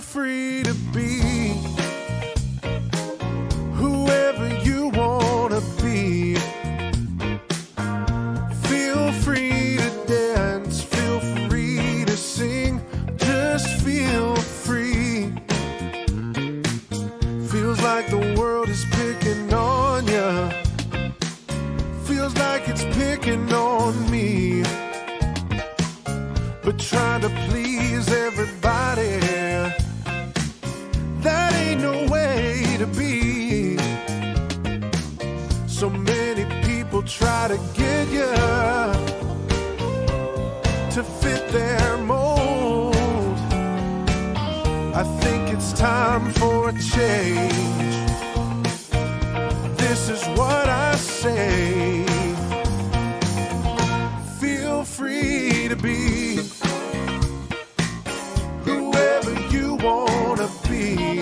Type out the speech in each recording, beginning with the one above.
free to be whoever you want to be. Feel free to dance, feel free to sing, just feel free. Feels like the world is picking on ya, feels like it's picking on me. But trying to please everybody, that ain't no way to be. So many people try to get you to fit their mold. I think it's time for a change. This is what I say. Feel free to be whoever you wanna be.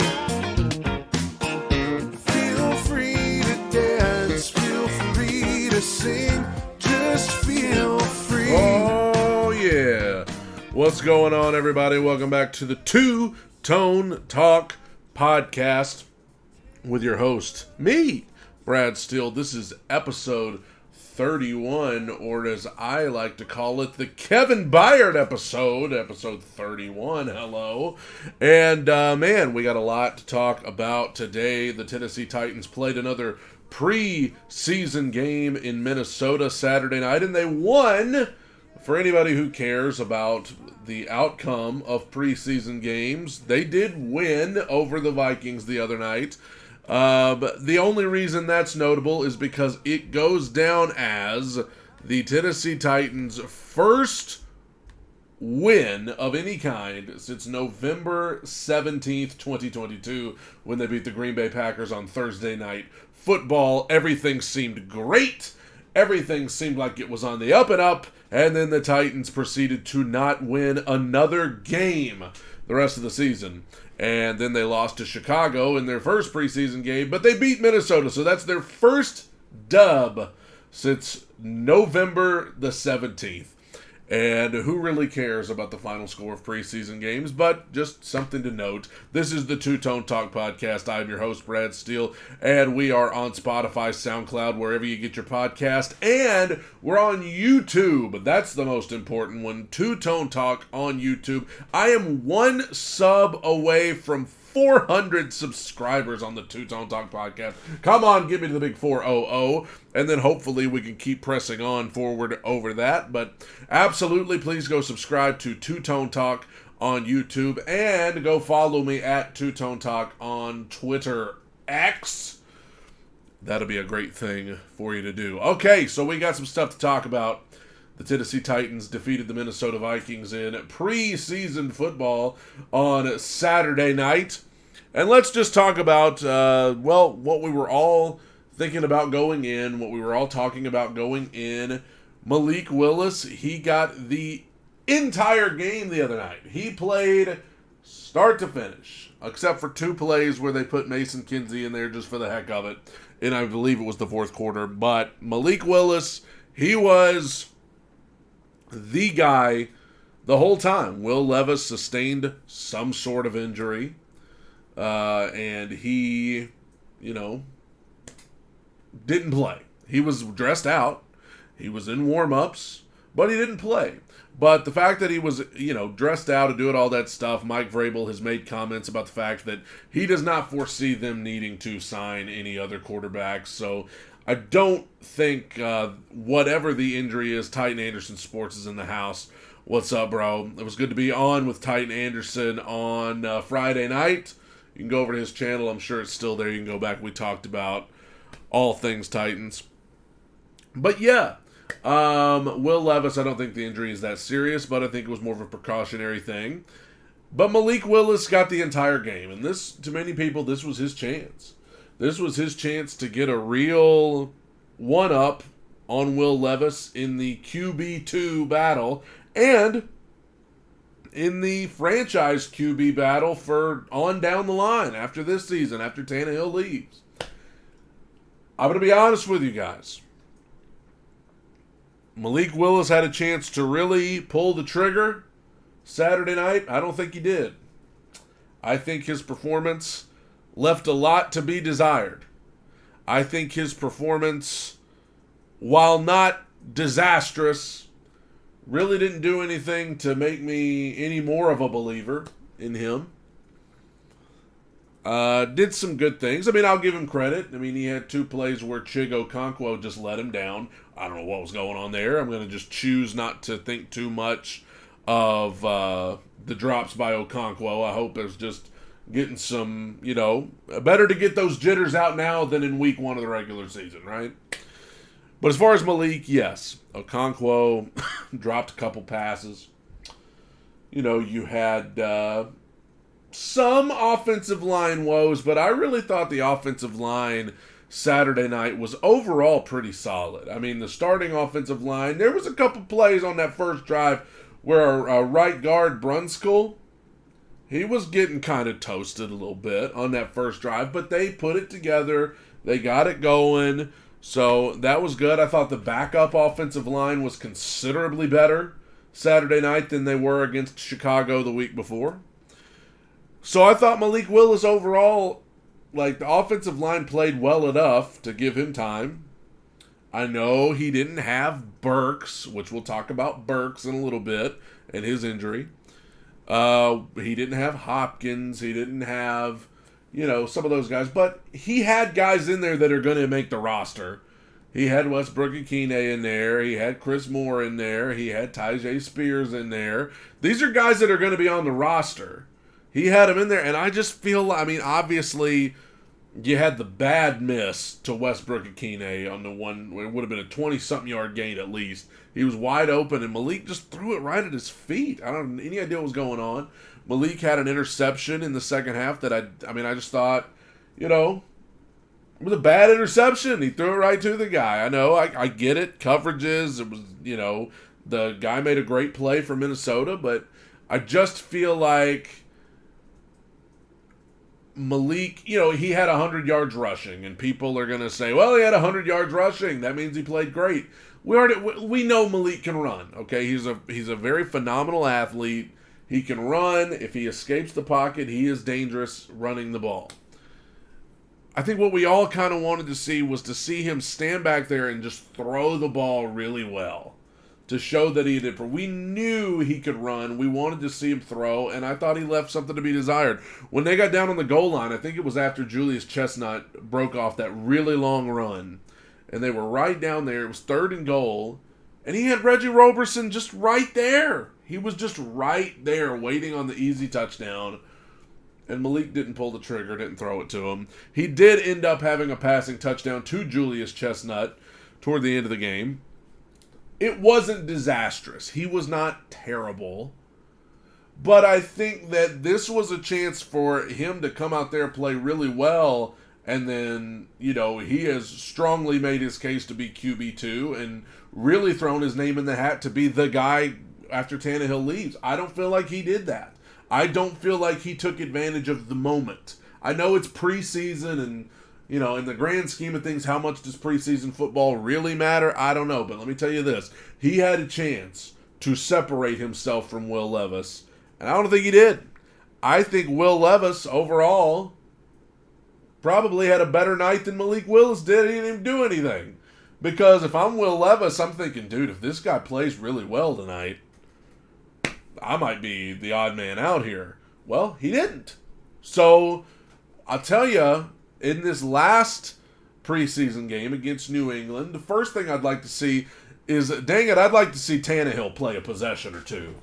Feel free to dance, feel free to sing, just feel free. Oh yeah. What's going on, everybody? Welcome back to the Two Tone Talk podcast with your host, me, Brad Steele. This is episode 31, or as I like to call it, the Kevin Byard episode 31. Hello. And man, we got a lot to talk about today. The Tennessee Titans played another preseason game in Minnesota Saturday night, and they won. For anybody who cares about the outcome of preseason games, they did win over the Vikings the other night. But the only reason that's notable is because it goes down as the Tennessee Titans' first win of any kind since November 17th, 2022, when they beat the Green Bay Packers on Thursday Night Football. Everything seemed great. Everything seemed like it was on the up and up, and then the Titans proceeded to not win another game the rest of the season. And then they lost to Chicago in their first preseason game, but they beat Minnesota, so that's their first dub since November the 17th. And who really cares about the final score of preseason games? But just something to note. This is the Two Tone Talk podcast. I'm your host, Brad Steele, and we are on Spotify, SoundCloud, wherever you get your podcast, and we're on YouTube. That's the most important one. Two Tone Talk on YouTube. I am one sub away from 400 subscribers on the Two Tone Talk podcast. Come on, give me the big 400, and then hopefully we can keep pressing on forward over that. But absolutely, please go subscribe to Two Tone Talk on YouTube, and go follow me at Two Tone Talk on Twitter X. That'll be a great thing for you to do. Okay, so we got some stuff to talk about. The Tennessee Titans defeated the Minnesota Vikings in preseason football on Saturday night. And let's just talk about, what we were all thinking about going in, what we were all talking about going in. Malik Willis, he got the entire game the other night. He played start to finish, except for two plays where they put Mason Kinsey in there just for the heck of it. And I believe it was the fourth quarter. But Malik Willis, he was the guy the whole time. Will Levis sustained some sort of injury, and he, didn't play. He was dressed out. He was in warm-ups, but he didn't play. But the fact that he was, dressed out and doing all that stuff, Mike Vrabel has made comments about the fact that he does not foresee them needing to sign any other quarterbacks. So I don't think, whatever the injury is, Titan Anderson Sports is in the house. What's up, bro? It was good to be on with Titan Anderson on Friday night. You can go over to his channel. I'm sure it's still there. You can go back. We talked about all things Titans. But yeah, Will Levis, I don't think the injury is that serious, but I think it was more of a precautionary thing. But Malik Willis got the entire game, and this, to many people, this was his chance. This was his chance to get a real one-up on Will Levis in the QB2 battle, and in the franchise QB battle for on down the line after this season, after Tannehill leaves. I'm going to be honest with you guys. Malik Willis had a chance to really pull the trigger Saturday night. I don't think he did. I think his performance left a lot to be desired. I think his performance, while not disastrous, really didn't do anything to make me any more of a believer in him. Did some good things. I mean, I'll give him credit. I mean, he had 2 plays where Okonkwo just let him down. I don't know what was going on there. I'm going to just choose not to think too much of the drops by Okonkwo. I hope it's just getting some, better to get those jitters out now than in week 1 of the regular season, right? But as far as Malik, yes. Okonkwo dropped a couple passes. You had some offensive line woes, but I really thought the offensive line Saturday night was overall pretty solid. I mean, the starting offensive line, there was a couple plays on that first drive where our right guard, Brunskill, he was getting kind of toasted a little bit on that first drive, but they put it together. They got it going, so that was good. I thought the backup offensive line was considerably better Saturday night than they were against Chicago the week before. So I thought Malik Willis overall, the offensive line played well enough to give him time. I know he didn't have Burks, which we'll talk about Burks in a little bit, and his injury. He didn't have Hopkins. He didn't have, some of those guys. But he had guys in there that are going to make the roster. He had Westbrook-Ikhine in there. He had Chris Moore in there. He had Tyjae Spears in there. These are guys that are going to be on the roster. He had him in there, and I just feel, obviously, you had the bad miss to Westbrook-Ikhine on the one, it would have been a 20-something yard gain at least. He was wide open, and Malik just threw it right at his feet. I don't have any idea what was going on. Malik had an interception in the second half that I just thought, it was a bad interception. He threw it right to the guy. I know, I get it. Coverages, it was, the guy made a great play for Minnesota, but I just feel like Malik, he had 100 yards rushing, and people are going to say, well, he had 100 yards rushing. That means he played great. We know Malik can run, okay? He's a very phenomenal athlete. He can run. If he escapes the pocket, he is dangerous running the ball. I think what we all kind of wanted to see was to see him stand back there and just throw the ball really well to show that he did. We knew he could run. We wanted to see him throw, and I thought he left something to be desired. When they got down on the goal line, I think it was after Julius Chestnut broke off that really long run, and they were right down there. It was 3rd and goal, and he had Reggie Roberson just right there. He was just right there waiting on the easy touchdown, and Malik didn't pull the trigger, didn't throw it to him. He did end up having a passing touchdown to Julius Chestnut toward the end of the game. It wasn't disastrous. He was not terrible. But I think that this was a chance for him to come out there and play really well. And then, he has strongly made his case to be QB2 and really thrown his name in the hat to be the guy after Tannehill leaves. I don't feel like he did that. I don't feel like he took advantage of the moment. I know it's preseason and, in the grand scheme of things, how much does preseason football really matter? I don't know, but let me tell you this. He had a chance to separate himself from Will Levis, and I don't think he did. I think Will Levis, overall, probably had a better night than Malik Willis did. He didn't even do anything. Because if I'm Will Levis, I'm thinking, dude, if this guy plays really well tonight, I might be the odd man out here. Well, he didn't. So, I'll tell you, in this last preseason game against New England, the first thing I'd like to see is, dang it, I'd like to see Tannehill play a possession or two.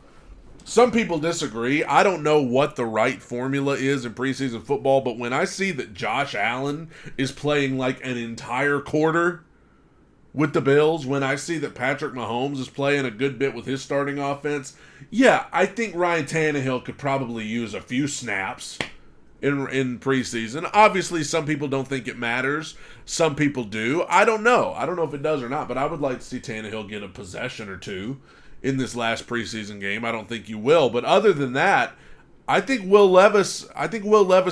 Some people disagree. I don't know what the right formula is in preseason football, but when I see that Josh Allen is playing like an entire quarter with the Bills, when I see that Patrick Mahomes is playing a good bit with his starting offense, yeah, I think Ryan Tannehill could probably use a few snaps in preseason. Obviously, some people don't think it matters. Some people do. I don't know. I don't know if it does or not, but I would like to see Tannehill get a possession or two in this last preseason game. I don't think you will. But other than that, I think Will Levis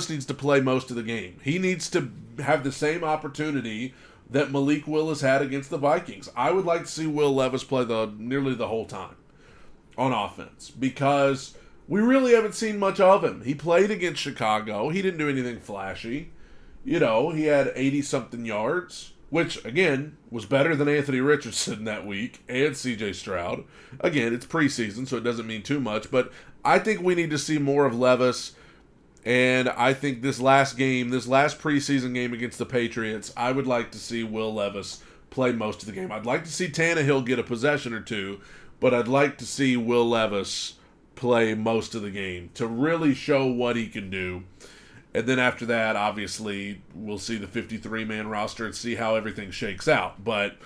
needs to play most of the game. He needs to have the same opportunity that Malik Willis had against the Vikings. I would like to see Will Levis play nearly the whole time on offense, because we really haven't seen much of him. He played against Chicago. He didn't do anything flashy. You know, he had 80-something yards, which, again, was better than Anthony Richardson that week and C.J. Stroud. Again, it's preseason, so it doesn't mean too much. But I think we need to see more of Levis. And I think this last preseason game against the Patriots, I would like to see Will Levis play most of the game. I'd like to see Tannehill get a possession or two, but I'd like to see Will Levis play most of the game to really show what he can do. And then after that, obviously, we'll see the 53-man roster and see how everything shakes out. But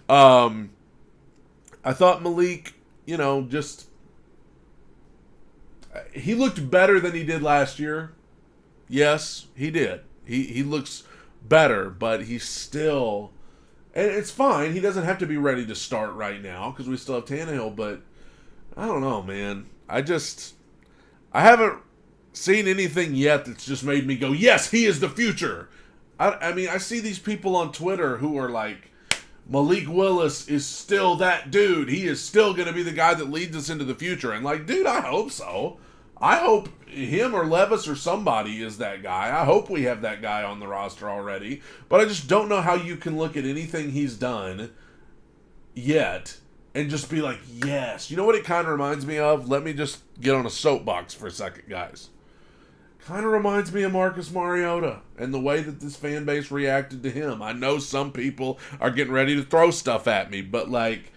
I thought Malik, you know, just... he looked better than he did last year. Yes, he did. He looks better, but he's still... and it's fine. He doesn't have to be ready to start right now because we still have Tannehill, but I don't know, man. I haven't seen anything yet that's just made me go, yes, he is the future. I mean, I see these people on Twitter who are like, Malik Willis is still that dude. He is still going to be the guy that leads us into the future. And like, dude, I hope so. I hope him or Levis or somebody is that guy. I hope we have that guy on the roster already. But I just don't know how you can look at anything he's done yet and just be like, yes. You know what it kind of reminds me of? Let me just get on a soapbox for a second, guys. Kind of reminds me of Marcus Mariota and the way that this fan base reacted to him. I know some people are getting ready to throw stuff at me, but like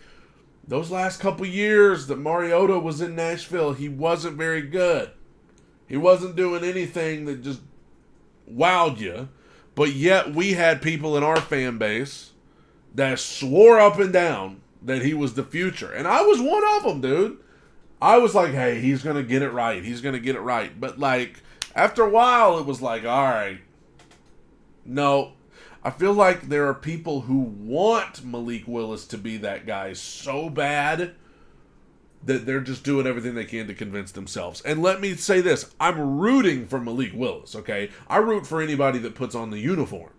those last couple years that Mariota was in Nashville, he wasn't very good. He wasn't doing anything that just wowed you, but yet we had people in our fan base that swore up and down that he was the future. And I was one of them, dude. I was like, hey, he's going to get it right. He's going to get it right. But like, after a while, it was like, all right, no. I feel like there are people who want Malik Willis to be that guy so bad that they're just doing everything they can to convince themselves. And let me say this. I'm rooting for Malik Willis, okay? I root for anybody that puts on the uniform.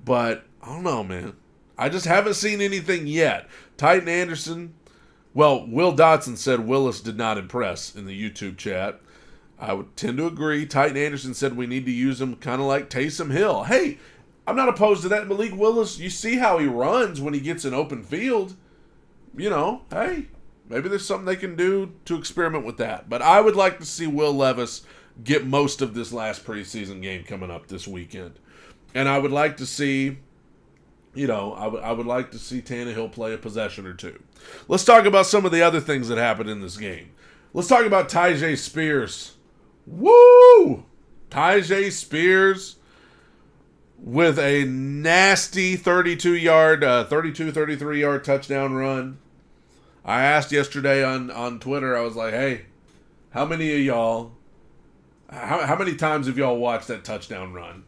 But, I don't know, man. I just haven't seen anything yet. Titan Anderson, well, Will Dotson said Willis did not impress in the YouTube chat. I would tend to agree. Titan Anderson said we need to use him kind of like Taysom Hill. Hey, I'm not opposed to that. Malik Willis, you see how he runs when he gets an open field. You know, hey, maybe there's something they can do to experiment with that. But I would like to see Will Levis get most of this last preseason game coming up this weekend. And I would like to see, you know, I would like to see Tannehill play a possession or two. Let's talk about some of the other things that happened in this game. Let's talk about Tyjae Spears. Woo! Tyjae Spears with a nasty 33-yard touchdown run. I asked yesterday on Twitter, I was like, hey, how many of y'all, how many times have y'all watched that touchdown run?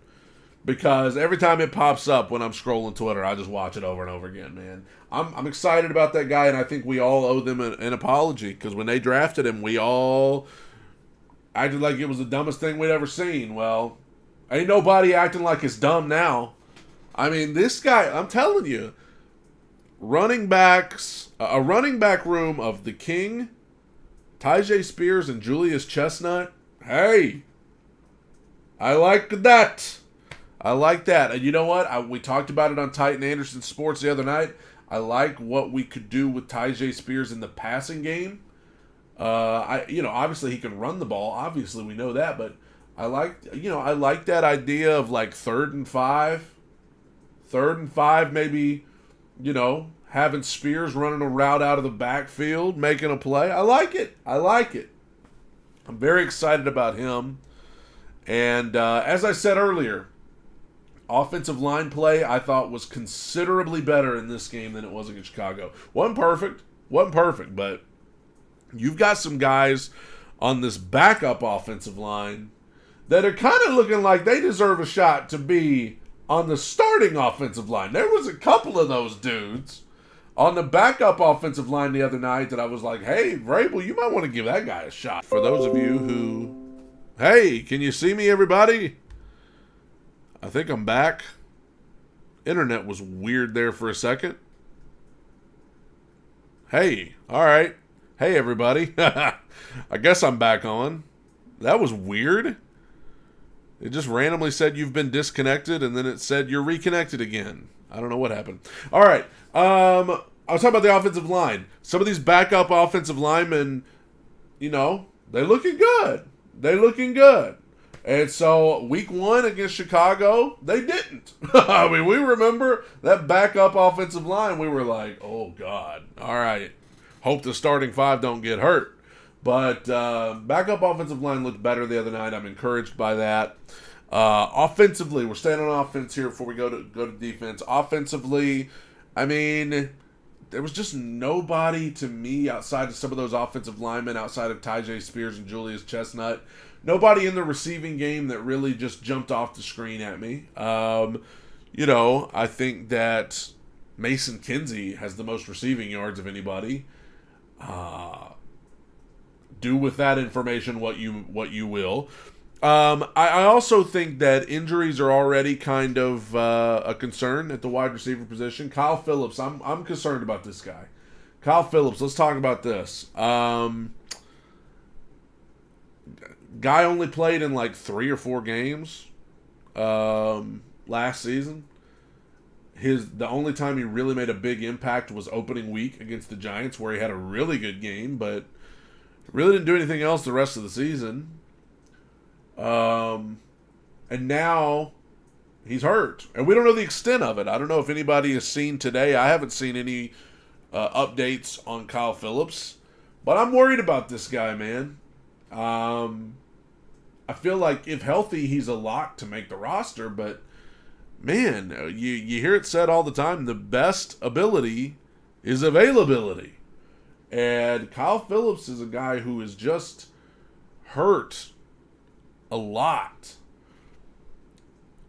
Because every time it pops up when I'm scrolling Twitter, I just watch it over and over again, man. I'm excited about that guy, and I think we all owe them an apology, because when they drafted him, we all acted like it was the dumbest thing we'd ever seen. Well, ain't nobody acting like it's dumb now. I mean, this guy, I'm telling you, running backs, a running back room of the King, Tyjae Spears, and Julius Chestnut. Hey, I like that. I like that. And you know what? We talked about it on Titan Anderson Sports the other night. I like what we could do with Tyjae Spears in the passing game. Obviously he can run the ball. Obviously we know that, but I like that idea of like 3rd and 5, maybe, having Spears running a route out of the backfield, making a play. I like it. I'm very excited about him. And as I said earlier, offensive line play I thought was considerably better in this game than it was against Chicago. Wasn't perfect, but you've got some guys on this backup offensive line that are kind of looking like they deserve a shot to be on the starting offensive line. There was a couple of those dudes on the backup offensive line the other night that I was like, hey, Vrabel, you might want to give that guy a shot. For those of you who, hey, can you see me, everybody? I think I'm back. Internet was weird there for a second. Hey, all right. Hey, everybody. I guess I'm back on. That was weird. It just randomly said you've been disconnected, and then it said you're reconnected again. I don't know what happened. All right. I was talking about the offensive line. Some of these backup offensive linemen, they're looking good. And so week 1 against Chicago, they didn't. I mean, we remember that backup offensive line. We were like, oh, God. All right. Hope the starting 5 don't get hurt. But backup offensive line looked better the other night. I'm encouraged by that. Offensively, we're staying on offense here before we go to defense. Offensively, I mean, there was just nobody to me outside of some of those offensive linemen, outside of Tyjae Spears and Julius Chestnut. Nobody in the receiving game that really just jumped off the screen at me. I think that Mason Kinsey has the most receiving yards of anybody. Do with that information what you will. I also think that injuries are already kind of a concern at the wide receiver position. Kyle Phillips, I'm concerned about this guy. Kyle Phillips, let's talk about this. Guy only played in like 3 or 4 games last season. The only time he really made a big impact was opening week against the Giants, where he had a really good game, but really didn't do anything else the rest of the season. And now he's hurt, and we don't know the extent of it. I don't know if anybody has seen today. I haven't seen any updates on Kyle Phillips, but I'm worried about this guy, man. I feel like if healthy, he's a lock to make the roster, but man, you hear it said all the time, the best ability is availability. And Kyle Phillips is a guy who is just hurt a lot.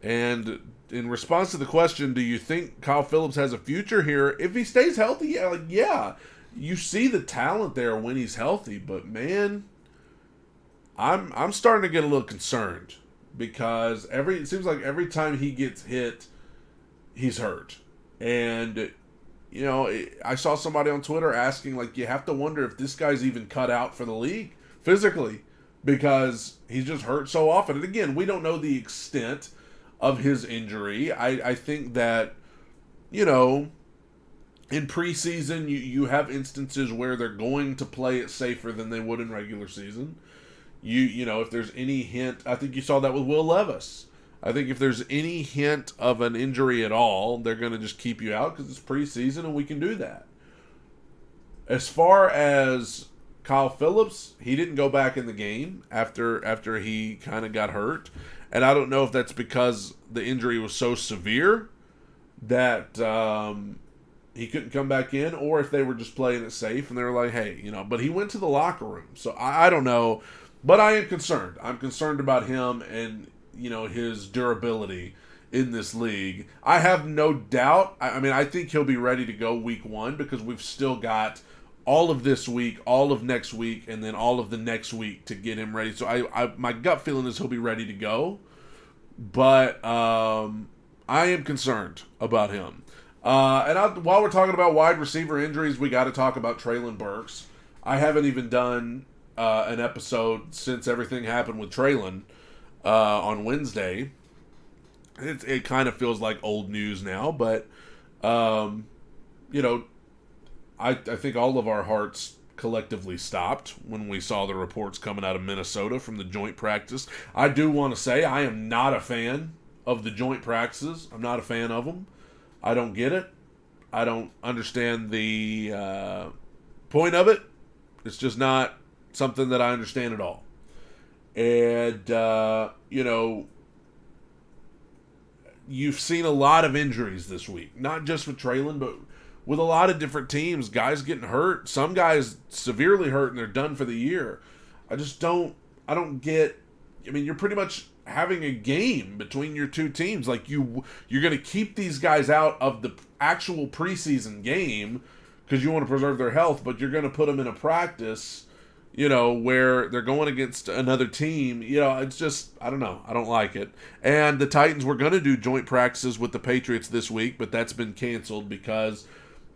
And in response to the question, do you think Kyle Phillips has a future here? If he stays healthy, yeah. You see the talent there when he's healthy, but man, I'm starting to get a little concerned because it seems like every time he gets hit, he's hurt. And I saw somebody on Twitter asking, like, you have to wonder if this guy's even cut out for the league physically because he's just hurt so often. And again, we don't know the extent of his injury. I think that, in preseason, you have instances where they're going to play it safer than they would in regular season. If there's any hint, I think you saw that with Will Levis. I think if there's any hint of an injury at all, they're going to just keep you out because it's preseason and we can do that. As far as Kyle Phillips, he didn't go back in the game after he kind of got hurt. And I don't know if that's because the injury was so severe that he couldn't come back in, or if they were just playing it safe and they were like, hey, but he went to the locker room. So I don't know. But I am concerned. I'm concerned about him and, his durability in this league. I have no doubt. I think he'll be ready to go week 1 because we've still got all of this week, all of next week, and then all of the next week to get him ready. So my gut feeling is he'll be ready to go. But I am concerned about him. While we're talking about wide receiver injuries, we got to talk about Treylon Burks. I haven't even done an episode since everything happened with Treylon on Wednesday. It kind of feels like old news now, but I think all of our hearts collectively stopped when we saw the reports coming out of Minnesota from the joint practice. I do want to say I am not a fan of the joint practices. I'm not a fan of them. I don't get it. I don't understand the point of it. It's just not something that I understand at all. And, you've seen a lot of injuries this week. Not just with Treylon, but with a lot of different teams. Guys getting hurt. Some guys severely hurt and they're done for the year. I don't get... you're pretty much having a game between your two teams. Like, you're going to keep these guys out of the actual preseason game because you want to preserve their health, but you're going to put them in a practice, where they're going against another team. It's just, I don't know. I don't like it. And the Titans were going to do joint practices with the Patriots this week, but that's been canceled because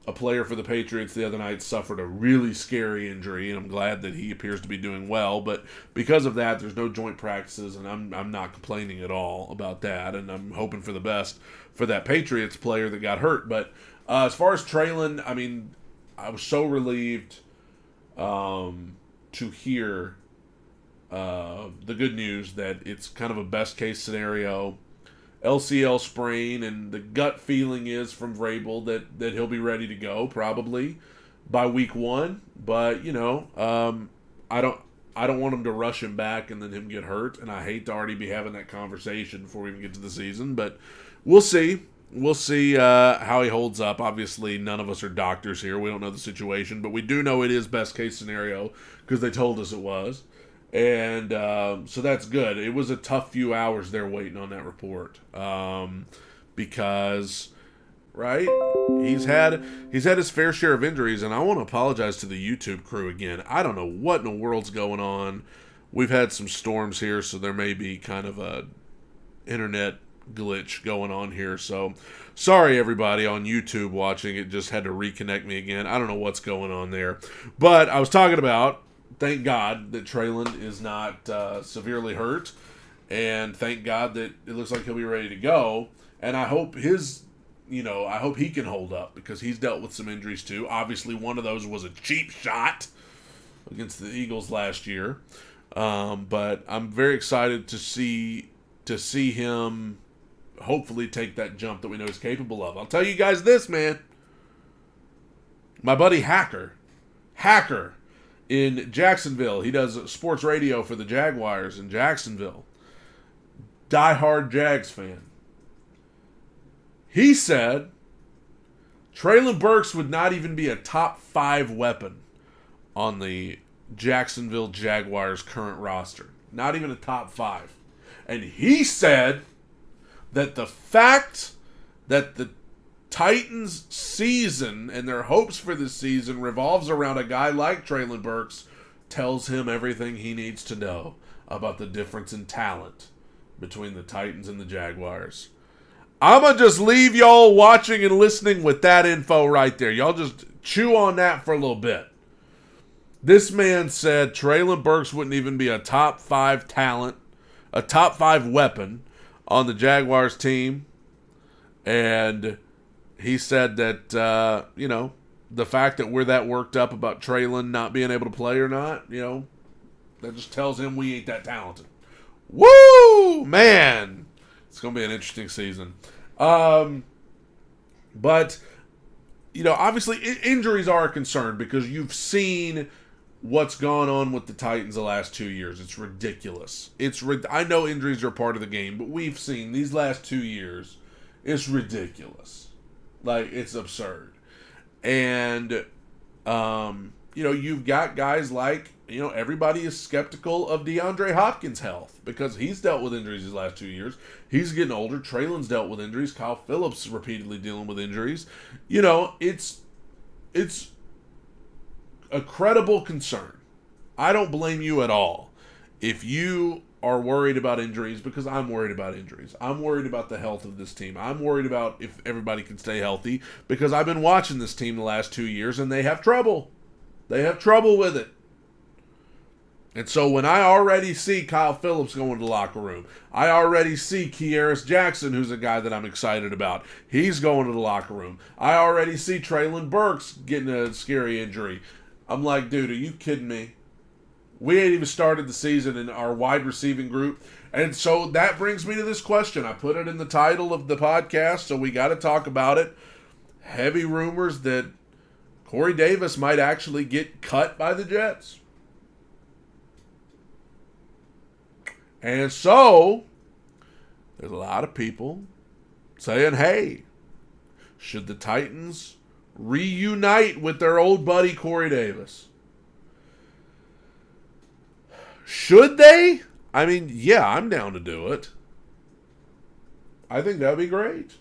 a player for the Patriots the other night suffered a really scary injury, and I'm glad that he appears to be doing well. But because of that, there's no joint practices, and I'm not complaining at all about that, and I'm hoping for the best for that Patriots player that got hurt. But as far as Traylon, I mean, I was so relieved to hear the good news that it's kind of a best case scenario. LCL sprain, and the gut feeling is from Vrabel that he'll be ready to go probably by week 1. But I don't want him to rush him back and then him get hurt, and I hate to already be having that conversation before we even get to the season. But we'll see. We'll see how he holds up. Obviously, none of us are doctors here. We don't know the situation, but we do know it is best case scenario because they told us it was. And so that's good. It was a tough few hours there waiting on that report because, right, he's had his fair share of injuries, and I want to apologize to the YouTube crew again. I don't know what in the world's going on. We've had some storms here, so there may be kind of a internet glitch going on here. So sorry, everybody on YouTube watching. It just had to reconnect me again. I don't know what's going on there. But I was talking about, thank God that Traylon is not severely hurt, and thank God that it looks like he'll be ready to go. And I hope I hope he can hold up because he's dealt with some injuries too. Obviously, one of those was a cheap shot against the Eagles last year. But I'm very excited to see him hopefully take that jump that we know he's capable of. I'll tell you guys this, man. My buddy Hacker in Jacksonville. He does sports radio for the Jaguars in Jacksonville. Diehard Jags fan. He said Treylon Burks would not even be a top 5 weapon on the Jacksonville Jaguars current roster. Not even a top 5. And he said that the fact that the Titans' season and their hopes for this season revolves around a guy like Treylon Burks tells him everything he needs to know about the difference in talent between the Titans and the Jaguars. I'm going to just leave y'all watching and listening with that info right there. Y'all just chew on that for a little bit. This man said Treylon Burks wouldn't even be a top 5 talent, a top 5 weapon on the Jaguars team. And he said that, the fact that we're that worked up about Treylon not being able to play or not, that just tells him we ain't that talented. Woo! Man! It's going to be an interesting season. But, obviously injuries are a concern because you've seen what's gone on with the Titans the last 2 years. It's ridiculous. I know injuries are part of the game, but we've seen these last 2 years, it's ridiculous. Like, it's absurd. And, you've got guys like, everybody is skeptical of DeAndre Hopkins' health because he's dealt with injuries these last 2 years. He's getting older. Treylon's dealt with injuries. Kyle Phillips repeatedly dealing with injuries. It's a credible concern. I don't blame you at all if you are worried about injuries because I'm worried about injuries. I'm worried about the health of this team. I'm worried about if everybody can stay healthy because I've been watching this team the last 2 years and they have trouble. They have trouble with it. And so when I already see Kyle Phillips going to the locker room, I already see Kearis Jackson, who's a guy that I'm excited about. He's going to the locker room. I already see Treylon Burks getting a scary injury. I'm like, dude, are you kidding me? We ain't even started the season in our wide receiving group. And so that brings me to this question. I put it in the title of the podcast, so we got to talk about it. Heavy rumors that Corey Davis might actually get cut by the Jets. And so, there's a lot of people saying, hey, should the Titans reunite with their old buddy Corey Davis? Should they? I mean, yeah, I'm down to do it. I think that would be great.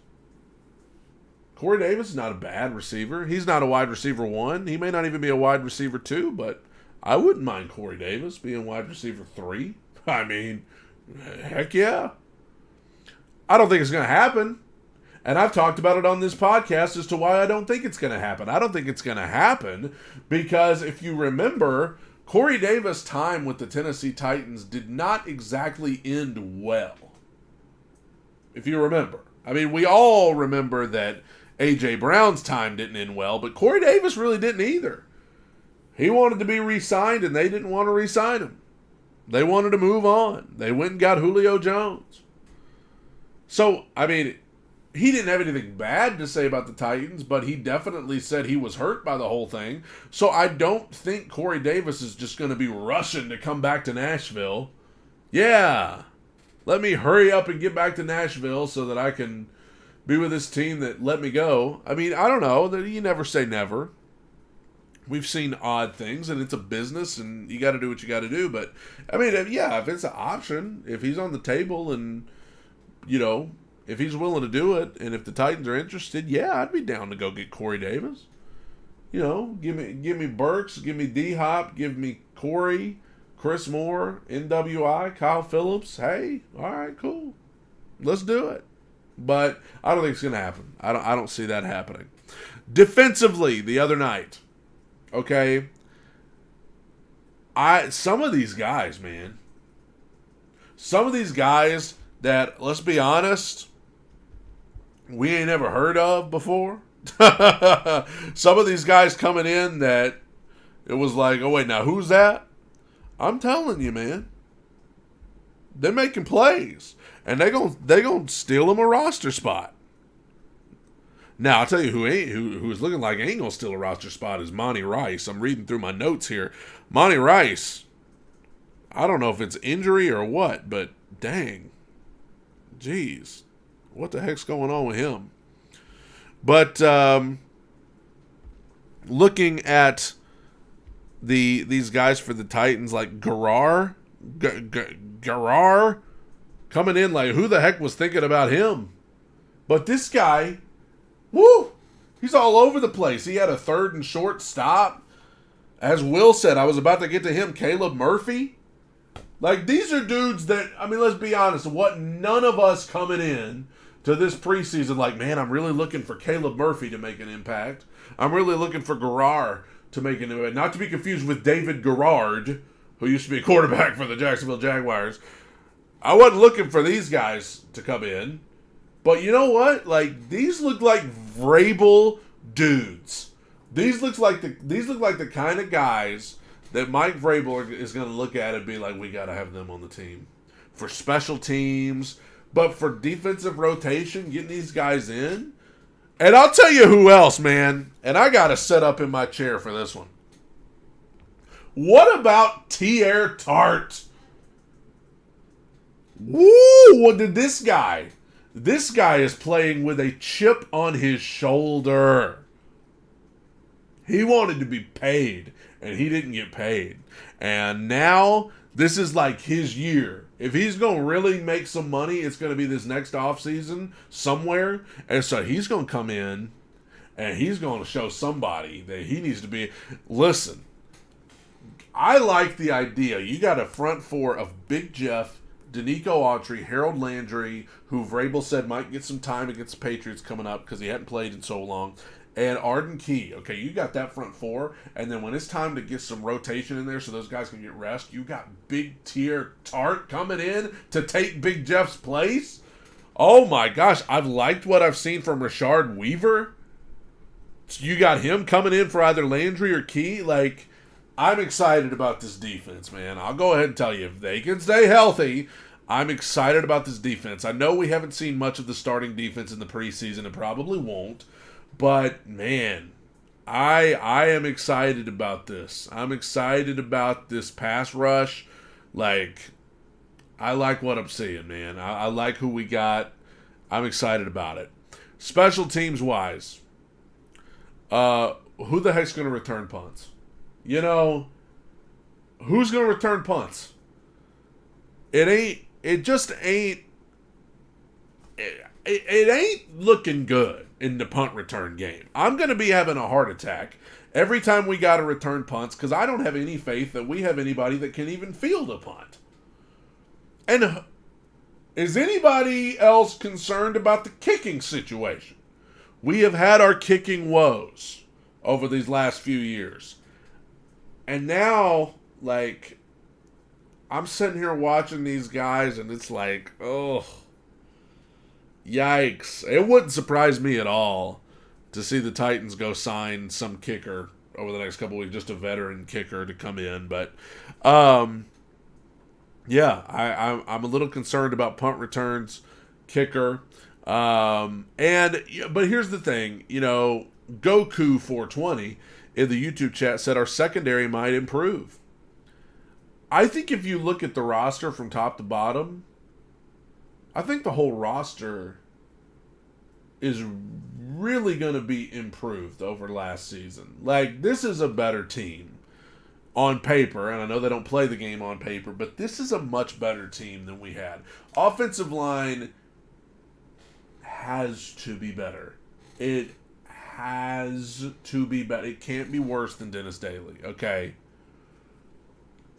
Corey Davis is not a bad receiver. He's not a wide receiver 1. He may not even be a wide receiver 2, but I wouldn't mind Corey Davis being wide receiver 3. I mean, heck yeah. I don't think it's going to happen. And I've talked about it on this podcast as to why I don't think it's going to happen. I don't think it's going to happen because if you remember, Corey Davis' time with the Tennessee Titans did not exactly end well. If you remember. I mean, we all remember that A.J. Brown's time didn't end well, but Corey Davis really didn't either. He wanted to be re-signed, and they didn't want to re-sign him. They wanted to move on. They went and got Julio Jones. So, I mean, he didn't have anything bad to say about the Titans, but he definitely said he was hurt by the whole thing. So I don't think Corey Davis is just going to be rushing to come back to Nashville. Yeah, let me hurry up and get back to Nashville so that I can be with this team that let me go. I mean, I don't know. You never say never. We've seen odd things, and it's a business, and you got to do what you got to do. But, I mean, if it's an option, if he's on the table and, if he's willing to do it, and if the Titans are interested, yeah, I'd be down to go get Corey Davis. Give me Burks, give me D-Hop, give me Corey, Chris Moore, NWI, Kyle Phillips. Hey, all right, cool. Let's do it. But I don't think it's going to happen. I don't see that happening. Defensively, the other night, okay, some of these guys, man, that, let's be honest, we ain't ever heard of before. Some of these guys coming in that it was like, oh, wait, now who's that? I'm telling you, man. They're making plays. And they gonna steal them a roster spot. Now, I'll tell you who's looking like ain't gonna steal a roster spot is Monty Rice. I'm reading through my notes here. Monty Rice, I don't know if it's injury or what, but dang. Jeez. What the heck's going on with him? But looking at these guys for the Titans, like Garrar coming in, like who the heck was thinking about him? But this guy, woo, he's all over the place. He had a 3rd and short stop. As Will said, I was about to get to him, Caleb Murphy. Like, these are dudes that, I mean, let's be honest, what none of us coming in to this preseason, like, man, I'm really looking for Caleb Murphy to make an impact. I'm really looking for Garrar to make an impact. Not to be confused with David Garrard, who used to be a quarterback for the Jacksonville Jaguars. I wasn't looking for these guys to come in. But you know what? Like, these look like Vrabel dudes. These look like the kind of guys that Mike Vrabel is going to look at and be like, we got to have them on the team. For special teams, but for defensive rotation, getting these guys in. And I'll tell you who else, man. And I got to sit up in my chair for this one. What about Tyjae Tart? Woo! What did this guy? This guy is playing with a chip on his shoulder. He wanted to be paid, and he didn't get paid. And now, this is like his year. If he's going to really make some money, it's going to be this next offseason somewhere. And so he's going to come in, and he's going to show somebody that he needs to be. Listen, I like the idea. You got a front four of Big Jeff, Danico Autry, Harold Landry, who Vrabel said might get some time against the Patriots coming up because he hadn't played in so long, and Arden Key. Okay, you got that front four, and then when it's time to get some rotation in there so those guys can get rest, you got Big Tyjae Tart coming in to take Big Jeff's place. Oh my gosh, I've liked what I've seen from Rashard Weaver. So you got him coming in for either Landry or Key. Like, I'm excited about this defense, man. I'll go ahead and tell you, if they can stay healthy, I'm excited about this defense. I know we haven't seen much of the starting defense in the preseason and probably won't, but, man, I am excited about this. I'm excited about this pass rush. Like, I like what I'm seeing, man. I like who we got. I'm excited about it. Special teams-wise, who the heck's going to return punts? You know, who's going to return punts? It just ain't, it ain't looking good in the punt return game. I'm going to be having a heart attack every time we got to return punts because I don't have any faith that we have anybody that can even field a punt. And Is anybody else concerned about the kicking situation? We have had our kicking woes over these last few years. And now, like, I'm sitting here watching these guys, and it's like, oh, yikes. It wouldn't surprise me at all to see the Titans go sign some kicker over the next couple of weeks, just a veteran kicker to come in. But, yeah, I'm a little concerned about punt returns, kicker. But here's the thing, Goku420 in the YouTube chat said our secondary might improve. I think if you look at the roster from top to bottom, I think the whole roster is really going to be improved over last season. Like, this is a better team on paper, and I know they don't play the game on paper, but this is a much better team than we had. Offensive line has to be better. It has to be better. It can't be worse than Dennis Daly, okay?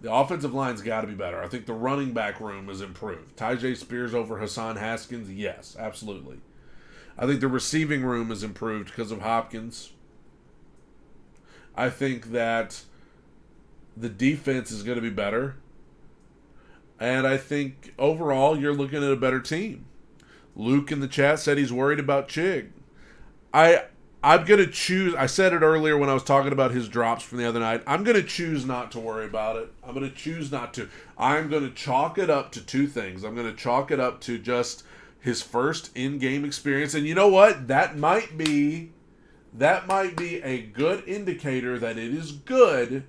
The offensive line's got to be better. I think the running back room is improved. Tyjae Spears over Hassan Haskins, yes, absolutely. I think the receiving room is improved because of Hopkins. I think that the defense is going to be better. And I think overall you're looking at a better team. Luke in the chat said he's worried about Chig. I'm going to choose, I said it earlier when I was talking about his drops from the other night, I'm going to choose not to worry about it. I'm going to choose not to. I'm going to chalk it up to two things. I'm going to chalk it up to just his first in-game experience. And you know what? That might be a good indicator that it is good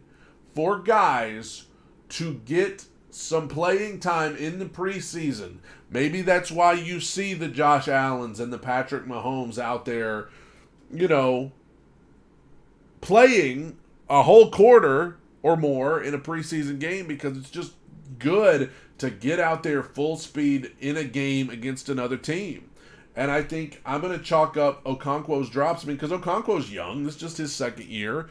for guys to get some playing time in the preseason. Maybe that's why you see the Josh Allens and the Patrick Mahomes out there, playing a whole quarter or more in a preseason game, because it's just good to get out there full speed in a game against another team. And I think I'm going to chalk up Okonkwo's drops, because Okonkwo's young. This is just his second year.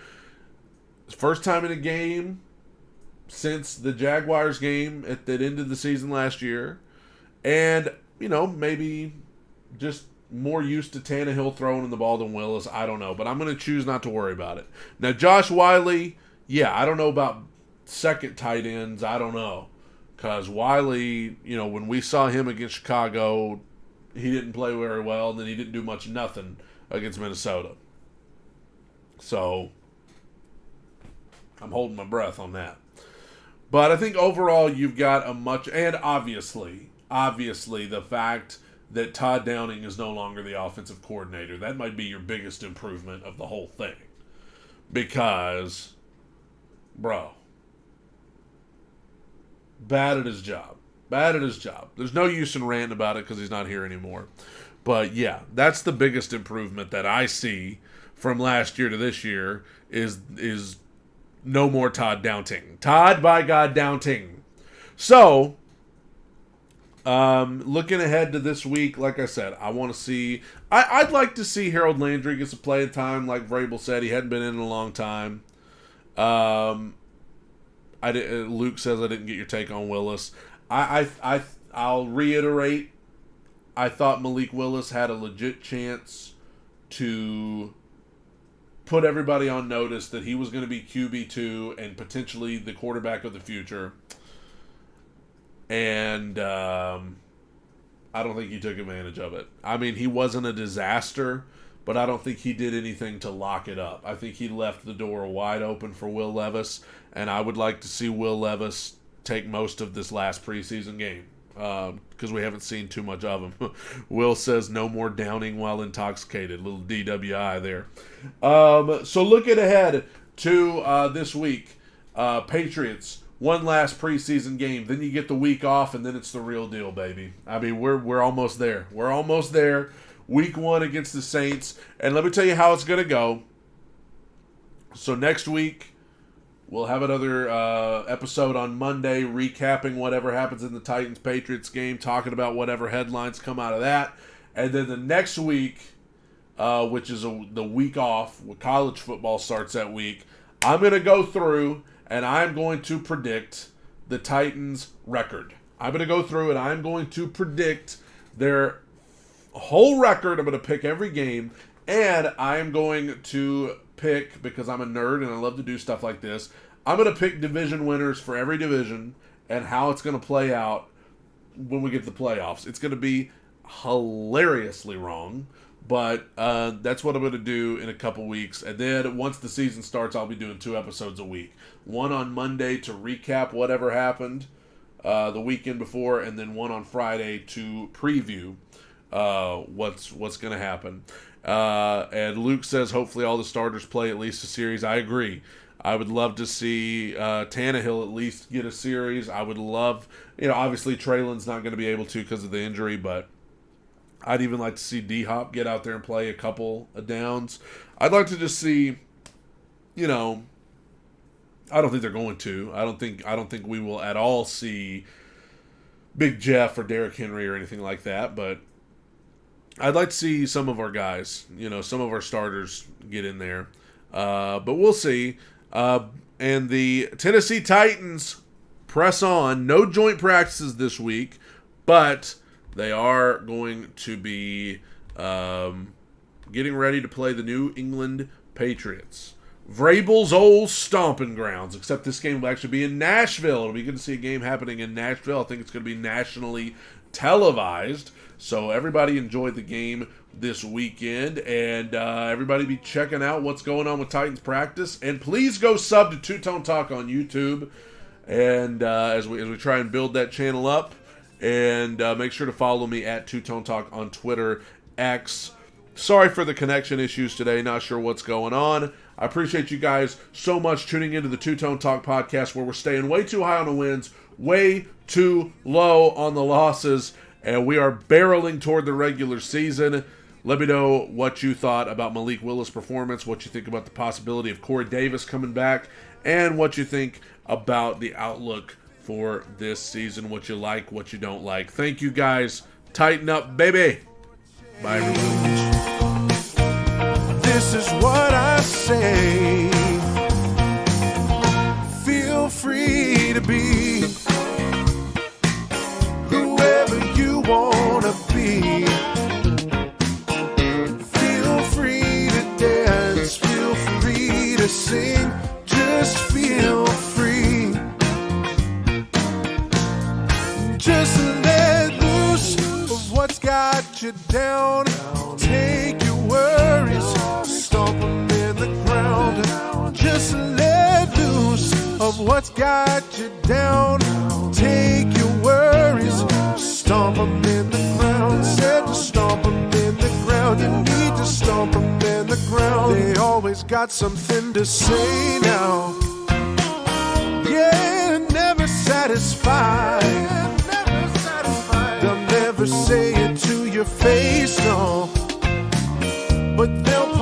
First time in a game since the Jaguars game at the end of the season last year. And, maybe just more used to Tannehill throwing the ball than Willis. I don't know. But I'm going to choose not to worry about it. Now, Josh Wiley, I don't know about second tight ends. I don't know. Because Wiley, when we saw him against Chicago, he didn't play very well. And then he didn't do nothing against Minnesota. So I'm holding my breath on that. But I think overall you've got and obviously the fact that Todd Downing is no longer the offensive coordinator, that might be your biggest improvement of the whole thing. Because, bro, bad at his job. There's no use in ranting about it because he's not here anymore. But yeah, that's the biggest improvement that I see from last year to this year is no more Todd Downing. Todd, by God, Downing. So, looking ahead to this week, like I said, I want to see... I'd like to see Harold Landry get some playing time, like Vrabel said. He hadn't been in a long time. Luke says I didn't get your take on Willis. I'll reiterate, I thought Malik Willis had a legit chance to put everybody on notice that he was going to be QB2 and potentially the quarterback of the future. And I don't think he took advantage of it. I mean, he wasn't a disaster, but I don't think he did anything to lock it up. I think he left the door wide open for Will Levis, and I would like to see Will Levis take most of this last preseason game because we haven't seen too much of him. Will says no more downing while intoxicated. Little DWI there. So looking ahead to this week, Patriots, one last preseason game. Then you get the week off, and then it's the real deal, baby. I mean, we're almost there. We're almost there. Week 1 against the Saints. And let me tell you how it's going to go. So next week, we'll have another episode on Monday recapping whatever happens in the Titans-Patriots game, talking about whatever headlines come out of that. And then the next week, which is the week off, when college football starts that week, I'm going to go through and I'm going to predict the Titans' record. I'm going to go through and I'm going to predict their whole record. I'm going to pick every game, and I'm going to pick, because I'm a nerd and I love to do stuff like this, I'm going to pick division winners for every division and how it's going to play out when we get to the playoffs. It's going to be hilariously wrong, but that's what I'm going to do in a couple weeks. And then once the season starts, I'll be doing 2 episodes a week. One on Monday to recap whatever happened the weekend before, and then one on Friday to preview what's going to happen. And Luke says hopefully all the starters play at least a series. I agree. I would love to see Tannehill at least get a series. I would love, obviously Traylon's not going to be able to because of the injury, but I'd even like to see D-Hop get out there and play a couple of downs. I'd like to just see, I don't think they're going to. I don't think we will at all see Big Jeff or Derrick Henry or anything like that, but I'd like to see some of our guys, some of our starters get in there. But we'll see. And the Tennessee Titans press on. No joint practices this week, but they are going to be getting ready to play the New England Patriots. Vrabel's old stomping grounds, except this game will actually be in Nashville. It'll be good to see a game happening in Nashville. I think it's going to be nationally televised. So everybody enjoyed the game this weekend, and everybody be checking out what's going on with Titans practice. And please go sub to Two Tone Talk on YouTube, and as we try and build that channel up, and make sure to follow me at Two Tone Talk on Twitter, X. Sorry for the connection issues today. Not sure what's going on. I appreciate you guys so much tuning into the Two Tone Talk podcast, where we're staying way too high on the wins, way too low on the losses, and we are barreling toward the regular season. Let me know what you thought about Malik Willis' performance, what you think about the possibility of Corey Davis coming back, and what you think about the outlook for this season, what you like, what you don't like. Thank you guys. Tighten up, baby. Bye, everyone. This is what I say. Feel free to be whoever you want to be. Feel free to dance. Feel free to sing. Just feel free. Just let loose of what's got you down. Take your worries, stomp them in the ground. Just let loose of what's got you down. Take your worries, stomp them in the ground. Said to stomp them in the ground. You need to stomp them in the ground. They always got something to say now. Yeah, never satisfied. They'll never say it to your face, no. But they'll